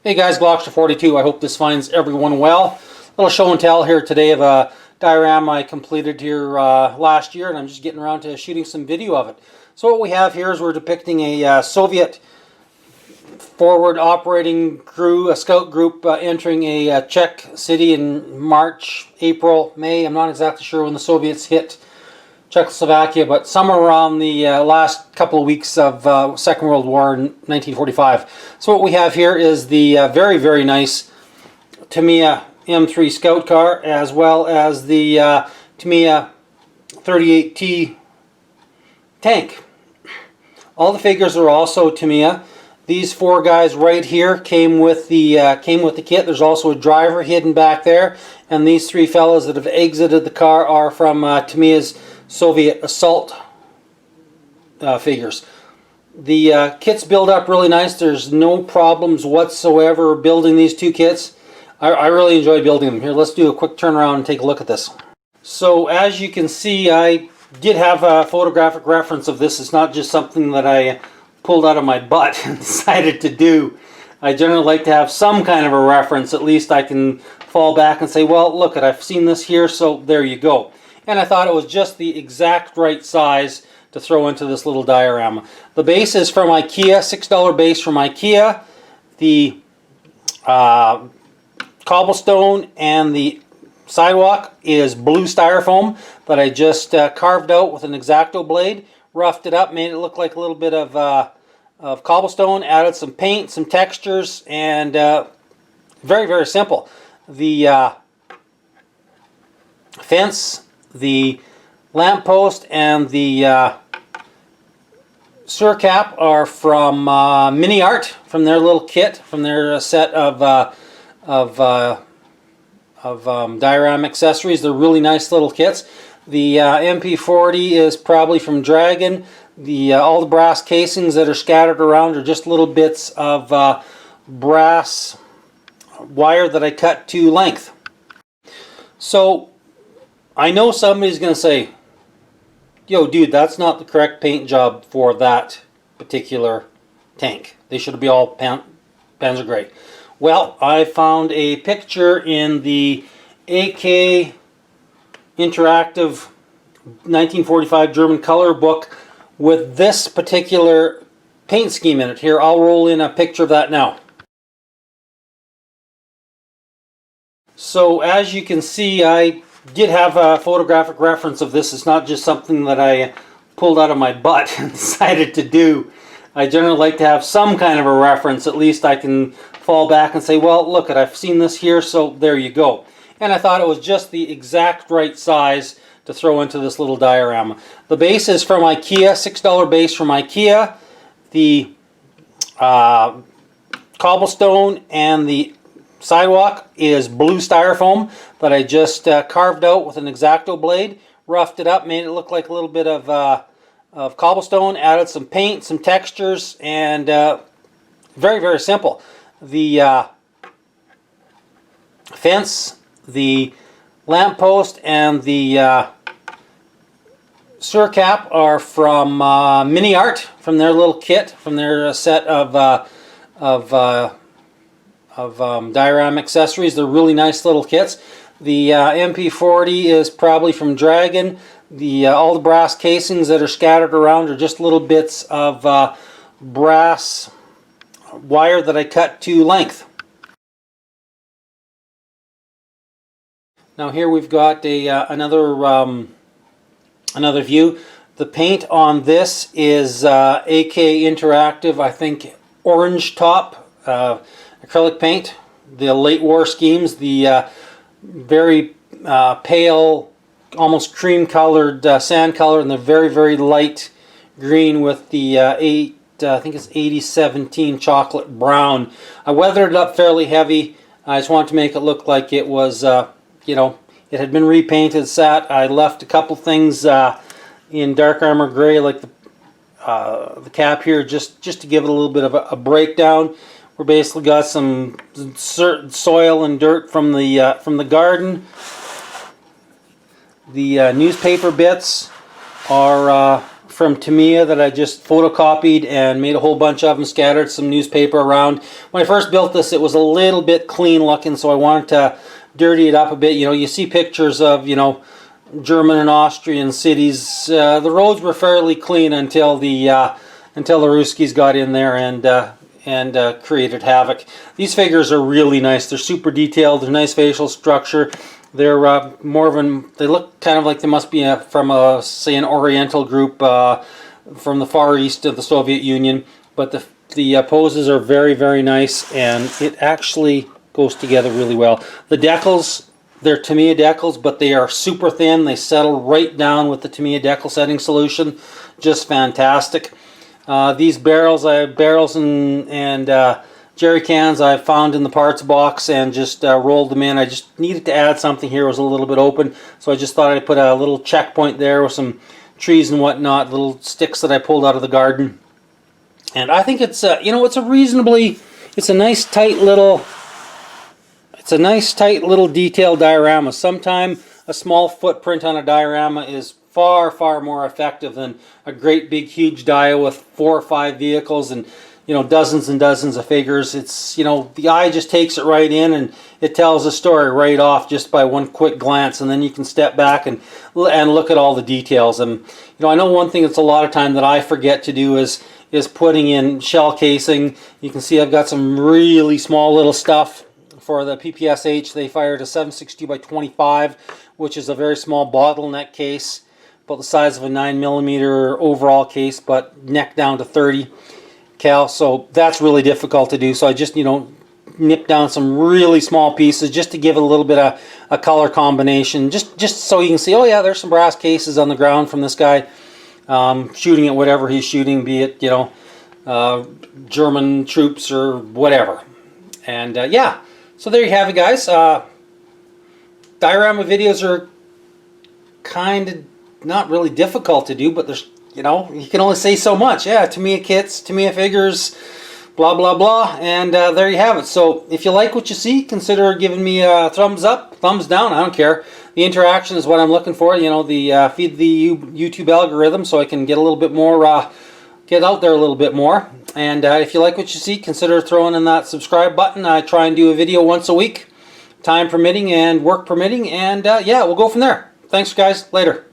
Hey guys, Glockster42. I hope this finds everyone well. Little show and tell here today of a diorama I completed here last year, and I'm just getting around to shooting some video of it. So what we have here is we're depicting a Soviet forward operating crew, a scout group entering a Czech city in March, April, May. I'm not exactly sure when the Soviets hit Czechoslovakia, but somewhere around the last couple of weeks of Second World War in 1945. So what we have here is the very, very nice Tamiya M3Scout Car, as well as the Tamiya 38T tank. All the figures are also Tamiya. These four guys right here came with the kit. There's also a driver hidden back there, and these three fellows that have exited the car are from Tamiya's Soviet assault figures. The kits build up really nice. There's no problems whatsoever building these two kits. I really enjoy building them. Here, let's do a quick turnaround and take a look at this. So as you can see, I did have a photographic reference of this. It's not just something that I pulled out of my butt and decided to do. I generally like to have some kind of a reference. At least I can fall back and say, well, look, I've seen this here, so there you go. And I thought it was just the exact right size to throw into this little diorama. The base is from Ikea, $6 base from Ikea. The cobblestone and the sidewalk is blue styrofoam that I just carved out with an X-Acto blade, roughed it up, made it look like a little bit of cobblestone, added some paint, some textures, and very, very simple. The fence, the lamppost, and the sewer cap are from Mini Art, from their little kit, from their set of diorama accessories. They're really nice little kits. The MP40 is probably from Dragon. All the brass casings that are scattered around are just little bits of brass wire that I cut to length. So I know somebody's going to say, yo dude, that's not the correct paint job for that particular tank. They should be all Panzer gray. Well, I found a picture in the AK interactive 1945 German color book with this particular paint scheme in it. Here, I'll roll in a picture of that now. So as you can see, I did have a photographic reference of this. It's not just something that I pulled out of my butt and decided to do. I generally like to have some kind of a reference. At least I can fall back and say, well, look, I've seen this here, so there you go. And I thought it was just the exact right size to throw into this little diorama. The base is from Ikea, $6 base from Ikea. The cobblestone and the sidewalk is blue styrofoam that I just carved out with an X-Acto blade, roughed it up, made it look like a little bit of cobblestone, added some paint, some textures, and very, very simple. The fence, the lamppost, and the sewer cap are from Mini Art, from their little kit, from their set of diorama accessories. They're really nice little kits. The MP40 is probably from Dragon. All the brass casings that are scattered around are just little bits of brass wire that I cut to length. Now here we've got another view. The paint on this is AK Interactive, I think, orange top acrylic paint. The late war schemes, the very pale, almost cream colored sand color, and the very, very light green with the I think it's 8017 chocolate brown. I weathered it up fairly heavy. I just wanted to make it look like it was, you know, it had been repainted, sat. I left a couple things in dark armor gray, like the cap here, just to give it a little bit of a breakdown. We're basically got some soil and dirt from the garden. The newspaper bits are from Tamiya that I just photocopied and made a whole bunch of them, scattered some newspaper around. When I first built this, it was a little bit clean looking, so I wanted to dirty it up a bit. You know, you see pictures of, you know, German and Austrian cities. The roads were fairly clean until the Ruskies got in there and created havoc. These figures are really nice. They're super detailed. They're nice facial structure. They're more of an. They look kind of like they must be from say an Oriental group from the far east of the Soviet Union. But the poses are very, very nice, and it actually goes together really well. The decals, they're Tamiya decals, but they are super thin. They settle right down with the Tamiya decal setting solution. Just fantastic. These barrels and jerry cans I found in the parts box and just rolled them in. I just needed to add something here. It was a little bit open, so I just thought I'd put a little checkpoint there with some trees and whatnot, little sticks that I pulled out of the garden. And I think it's you know, it's a nice tight little detailed diorama. Sometimes a small footprint on a diorama is far, far more effective than a great big huge dia with 4 or 5 vehicles and, you know, dozens and dozens of figures. It's, you know, the eye just takes it right in and it tells a story right off just by one quick glance, and then you can step back and look at all the details. And, you know, I know one thing that's a lot of time that I forget to do is putting in shell casing. You can see I've got some really small little stuff. For the PPSH, they fired a 7.62 by 25, which is a very small bottleneck case, about the size of a 9mm overall case, but neck down to 30 cal. So that's really difficult to do. So I just, you know, nip down some really small pieces just to give it a little bit of a color combination, just so you can see, oh yeah, there's some brass cases on the ground from this guy shooting at whatever he's shooting, be it, you know, German troops or whatever. And yeah. So there you have it, guys. Diorama videos are kind of not really difficult to do, but there's, you know, you can only say so much. Yeah, Tamiya kits, Tamiya figures, blah, blah, blah. And there you have it. So if you like what you see, consider giving me a thumbs up, thumbs down. I don't care. The interaction is what I'm looking for. You know, the feed the YouTube algorithm so I can get a little bit more, get out there a little bit more. And if you like what you see, consider throwing in that subscribe button. I try and do a video once a week, time permitting and work permitting. And yeah, we'll go from there. Thanks, guys. Later.